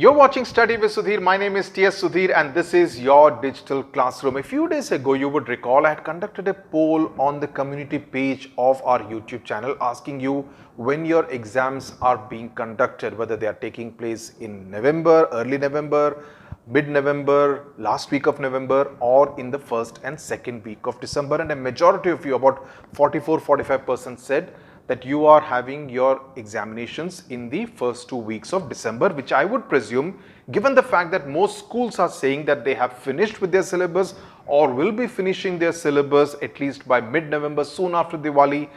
You're watching Study with Sudhir. My name is T.S. Sudhir and this is your digital classroom. A few days ago, you would recall I had conducted a poll on the community page of our YouTube channel asking you when your exams are being conducted, whether they are taking place in November, early November, mid-November, last week of November, or in the first and second week of December. And a majority of you, about 44-45%, said that you are having your examinations in the first 2 weeks of December, which I would presume, given the fact that most schools are saying that they have finished with their syllabus or will be finishing their syllabus at least by mid-November, soon after Diwali,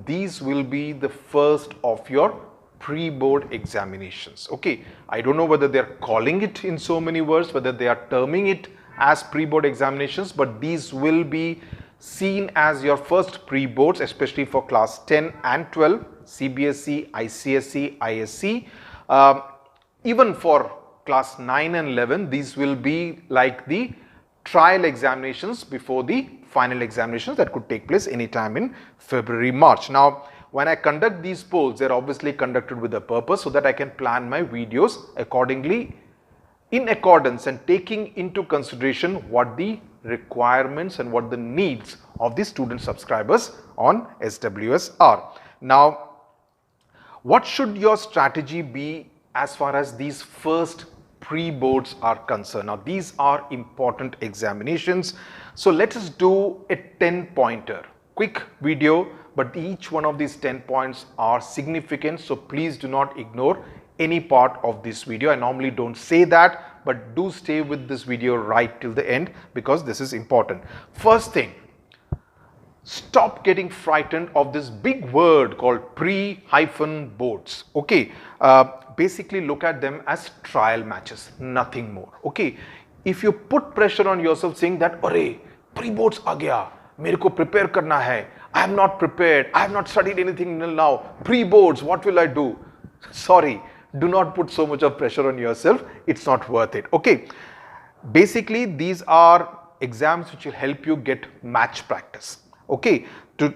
these will be the first of your pre-board examinations. Okay, I don't know whether they are calling it in so many words, whether they are terming it as pre-board examinations, but these will be seen as your first pre-boards, especially for class 10 and 12, CBSE, ICSE, ISC. Even for class 9 and 11, these will be like the trial examinations before the final examinations that could take place anytime in February, March. Now, when I conduct these polls, they're obviously conducted with a purpose so that I can plan my videos accordingly, in accordance and taking into consideration what the requirements and what the needs of the student subscribers on SWS are. Now, what should your strategy be as far as these first pre-boards are concerned? Now, these are important examinations. So let us do a 10-pointer. Quick video, but each one of these 10 points are significant. So please do not ignore any part of this video. I normally don't say that, but do stay with this video right till the end because this is important. First thing, stop getting frightened of this big word called pre-boards. Okay, basically look at them as trial matches, nothing more. Okay, if you put pressure on yourself saying that, "Arey, pre-boards aa gaya, mere ko prepare karna hai, I am not prepared, I have not studied anything till now, pre-boards, what will I do?" Sorry, do not put so much of pressure on yourself. It's not worth it. Okay. Basically, these are exams which will help you get match practice. Okay. To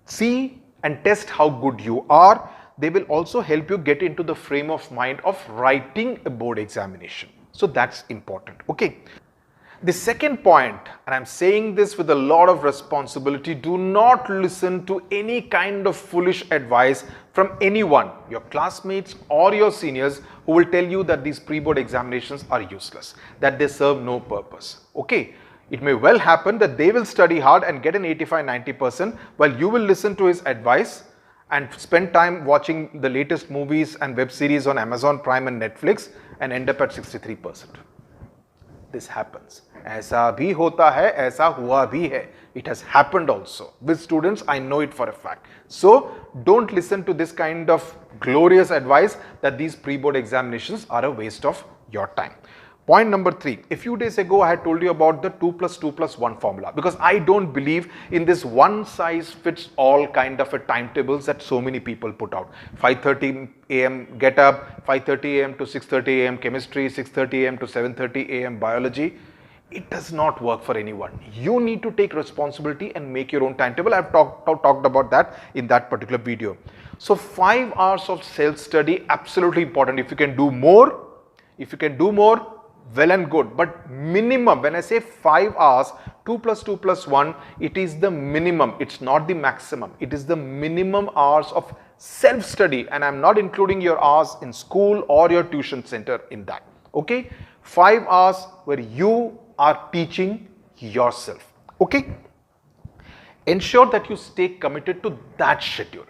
see and test how good you are. They will also help you get into the frame of mind of writing a board examination. So that's important. Okay. The second point, and I'm saying this with a lot of responsibility, do not listen to any kind of foolish advice from anyone, your classmates or your seniors, who will tell you that these pre-board examinations are useless, that they serve no purpose. Okay, it may well happen that they will study hard and get an 85-90%, while you will listen to his advice and spend time watching the latest movies and web series on Amazon Prime and Netflix and end up at 63%. This happens. ऐसा भी होता है, ऐसा हुआ भी है. It has happened also with students. I know it for a fact. So don't listen to this kind of glorious advice that these pre-board examinations are a waste of your time. Point number 3. A few days ago, I had told you about the 2 + 2 + 1 formula because I don't believe in this one size fits all kind of a timetables that so many people put out. 5:30 a.m. get up, 5:30 a.m. to 6:30 a.m. chemistry, 6:30 a.m. to 7:30 a.m. biology. It does not work for anyone. You need to take responsibility and make your own timetable. I've talked about that in that particular video. So 5 hours of self-study, absolutely important. If you can do more, well and good, but minimum, when I say 5 hours, 2 + 2 + 1, it is the minimum, it's not the maximum, it is the minimum hours of self-study, and I'm not including your hours in school or your tuition center in that. Okay, 5 hours where you are teaching yourself. Okay, ensure that you stay committed to that schedule.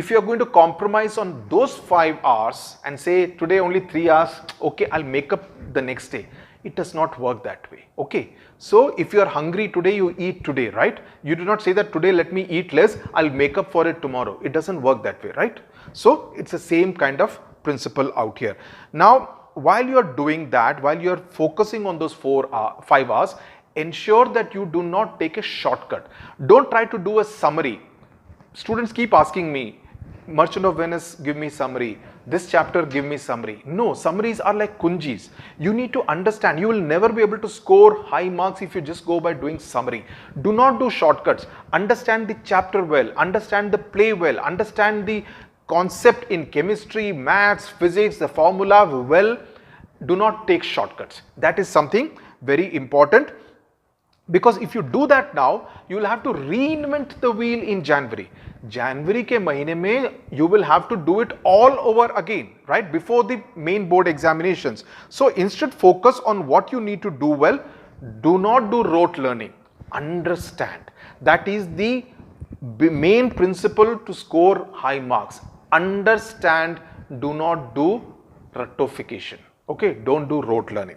If you are going to compromise on those 5 hours and say today only 3 hours, okay, I'll make up the next day. It does not work that way. Okay. So if you are hungry today, you eat today, right? You do not say that today let me eat less, I'll make up for it tomorrow. It doesn't work that way, right? So it's the same kind of principle out here. Now, while you are doing that, while you are focusing on those 5 hours, ensure that you do not take a shortcut. Don't try to do a summary. Students keep asking me, Merchant of Venice, give me summary. This chapter, give me summary. No, summaries are like kunjis. You need to understand. You will never be able to score high marks if you just go by doing summary. Do not do shortcuts. Understand the chapter well. Understand the play well. Understand the concept in chemistry, maths, physics, the formula well. do not take shortcuts. That is something very important, because if you do that now, you will have to reinvent the wheel in January. January ke mahine mein you will have to do it all over again, right, before the main board examinations. So instead, focus on what you need to do well. Do not do rote learning. Understand. That is the main principle to score high marks. Understand. Do not do ratification. Okay, don't do rote learning.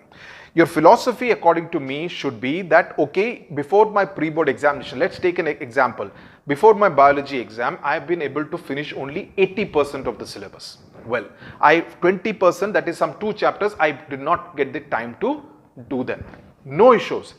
Your philosophy, according to me, should be that, okay, before my pre-board examination, let's take an example. Before my biology exam, I have been able to finish only 80% of the syllabus. Well, 20%, that is some 2 chapters, I did not get the time to do them. No issues.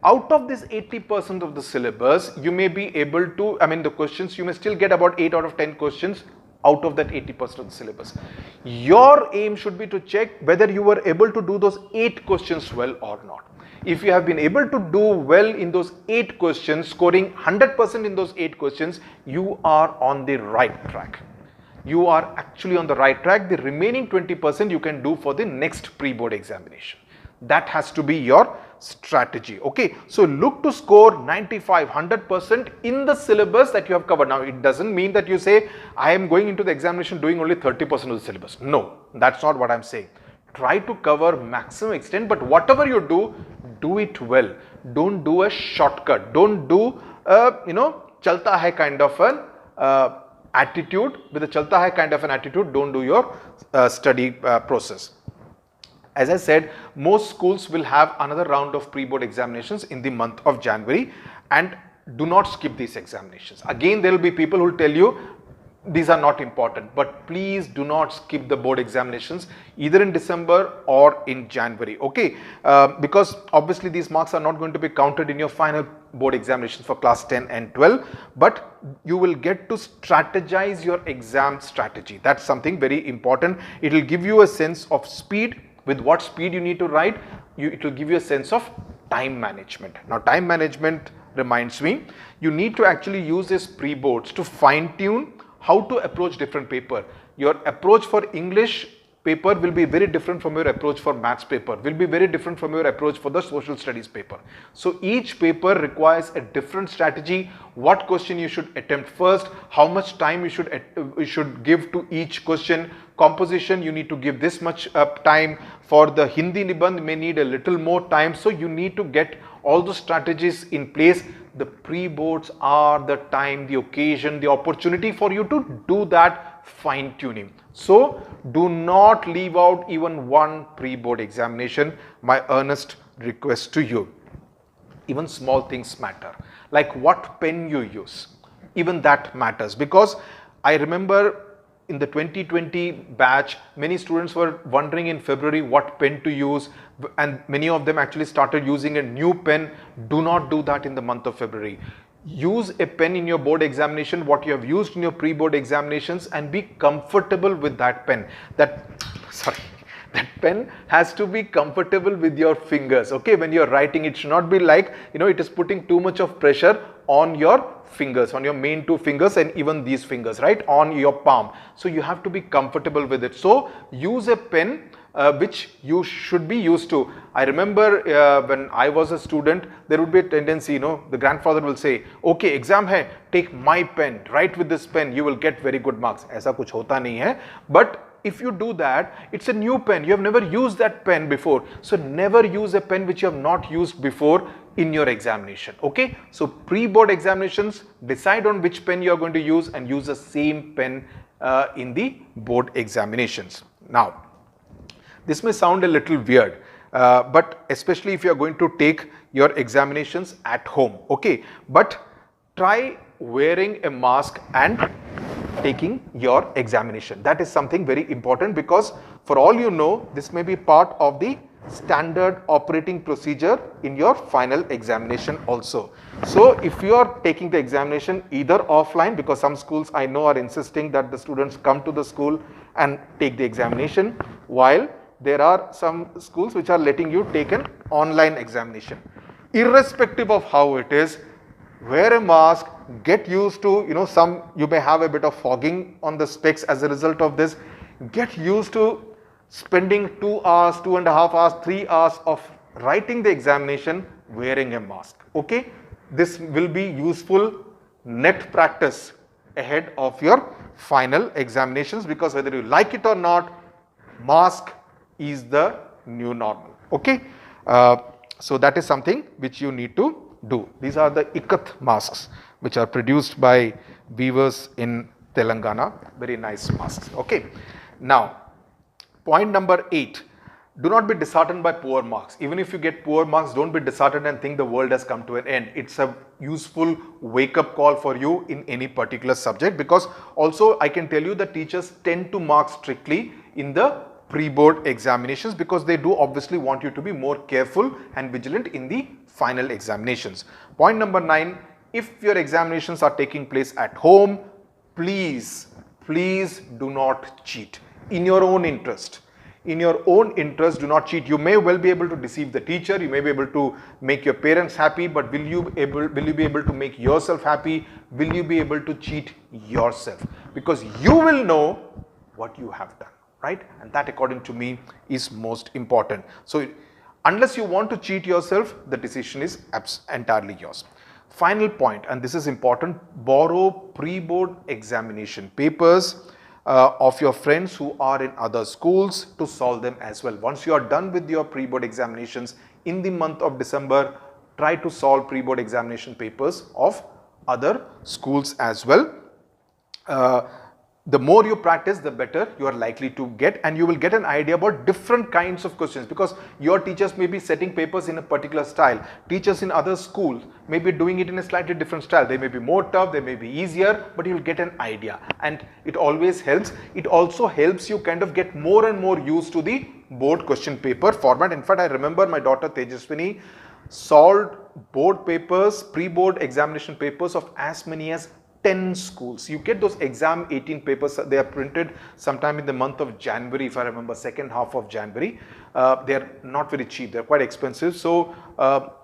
Out of this 80% of the syllabus, you may be able to, the questions, you may still get about 8 out of 10 questions out of that 80% of the syllabus. Your aim should be to check whether you were able to do those 8 questions well or not. If you have been able to do well in those 8 questions, scoring 100% in those 8 questions, you are on the right track. You are actually on the right track. The remaining 20% you can do for the next pre-board examination. That has to be your strategy. Okay, so look to score 95, 100% in the syllabus that you have covered. Now, it doesn't mean that you say, I am going into the examination doing only 30% of the syllabus. No, that's not what I'm saying. Try to cover maximum extent, but whatever you do it well. Don't do a shortcut. Don't do chalta hai kind of an attitude. With a chalta hai kind of an attitude, don't do your study process. As I said, most schools will have another round of pre-board examinations in the month of January, and do not skip these examinations. Again, there will be people who will tell you these are not important, but please do not skip the board examinations either in December or in January, okay? Because obviously these marks are not going to be counted in your final board examinations for class 10 and 12, but you will get to strategize your exam strategy. That's something very important. It will give you a sense of speed. With what speed you need to write, it will give you a sense of time management. Now, time management reminds me, you need to actually use these pre-boards to fine-tune how to approach different paper. Your approach for English paper will be very different from your approach for maths paper, will be very different from your approach for the social studies paper. So each paper requires a different strategy, what question you should attempt first, how much time you should give to each question. Composition, you need to give this much time. For the Hindi Nibandh, may need a little more time. So you need to get all the strategies in place. The pre-boards are the time, the occasion, the opportunity for you to do that fine tuning. So do not leave out even one pre-board examination. My earnest request to you. Even small things matter, like what pen you use. Even that matters, because I remember in the 2020 batch, many students were wondering in February what pen to use, and many of them actually started using a new pen. Do not do that in the month of February. Use a pen in your board examination, what you have used in your pre-board examinations, and be comfortable with that pen. That pen has to be comfortable with your fingers, okay? When you're writing, it should not be like, it is putting too much of pressure on your fingers, on your main 2 fingers, and even these fingers, right, on your palm. So you have to be comfortable with it. So use a pen which you should be used to. I remember when I was a student, there would be a tendency, the grandfather will say, okay, exam hai, take my pen, write with this pen, you will get very good marks. Aisa kuch hota nahi hai. But if you do that, it's a new pen. You have never used that pen before. So never use a pen which you have not used before in your examination. Okay. So pre-board examinations, decide on which pen you are going to use and use the same pen in the board examinations. Now, this may sound a little weird, but especially if you are going to take your examinations at home. Okay. But try wearing a mask and taking your examination. That is something very important, because for all you know, this may be part of the standard operating procedure in your final examination also. So if you are taking the examination either offline, because some schools I know are insisting that the students come to the school and take the examination, while there are some schools which are letting you take an online examination. Irrespective of how it is, wear a mask, get used to, you may have a bit of fogging on the specs as a result of this. Get used to spending 2 hours, 2.5 hours, 3 hours of writing the examination wearing a mask. Okay, this will be useful net practice ahead of your final examinations, because whether you like it or not, mask is the new normal. Okay, so that is something which you need to do. These are the ikat masks which are produced by weavers in Telangana. Very nice masks. Okay, now point number 8. Do not be disheartened by poor marks. Even if you get poor marks, don't be disheartened and think the world has come to an end. It's a useful wake-up call for you in any particular subject, because also I can tell you that teachers tend to mark strictly in the pre-board examinations, because they do obviously want you to be more careful and vigilant in the final examinations. Point number 9. If your examinations are taking place at home, please do not cheat in your own interest. In your own interest, do not cheat. You may well be able to deceive the teacher, you may be able to make your parents happy, but will you be able to make yourself happy? Will you be able to cheat yourself? Because you will know what you have done, right? And that, according to me, is most important. So unless you want to cheat yourself, the decision is entirely yours. Final point, and this is important: borrow pre-board examination papers of your friends who are in other schools to solve them as well. Once you are done with your pre-board examinations in the month of December, try to solve pre-board examination papers of other schools as well. The more you practice, the better you are likely to get, and you will get an idea about different kinds of questions, because your teachers may be setting papers in a particular style. Teachers in other schools may be doing it in a slightly different style. They may be more tough, they may be easier, but you will get an idea, and it always helps. It also helps you kind of get more and more used to the board question paper format. In fact, I remember my daughter Tejaswini solved board papers, pre-board examination papers of as many as 10 schools. You get those exam 18 papers, they are printed sometime in the month of January, if I remember, second half of January. They are not very cheap, they are quite expensive. So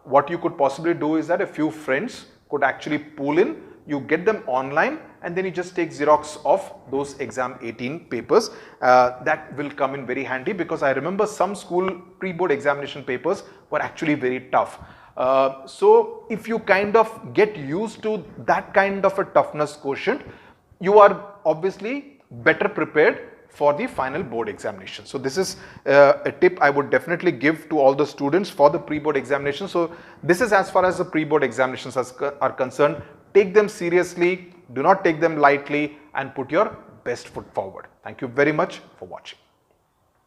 what you could possibly do is that a few friends could actually pull in, you get them online, and then you just take Xerox of those exam 18 papers. That will come in very handy, because I remember some school pre-board examination papers were actually very tough. So if you kind of get used to that kind of a toughness quotient, you are obviously better prepared for the final board examination. So this is a tip I would definitely give to all the students for the pre-board examination. So this is as far as the pre-board examinations are concerned. Take them seriously, do not take them lightly, and put your best foot forward. Thank you very much for watching.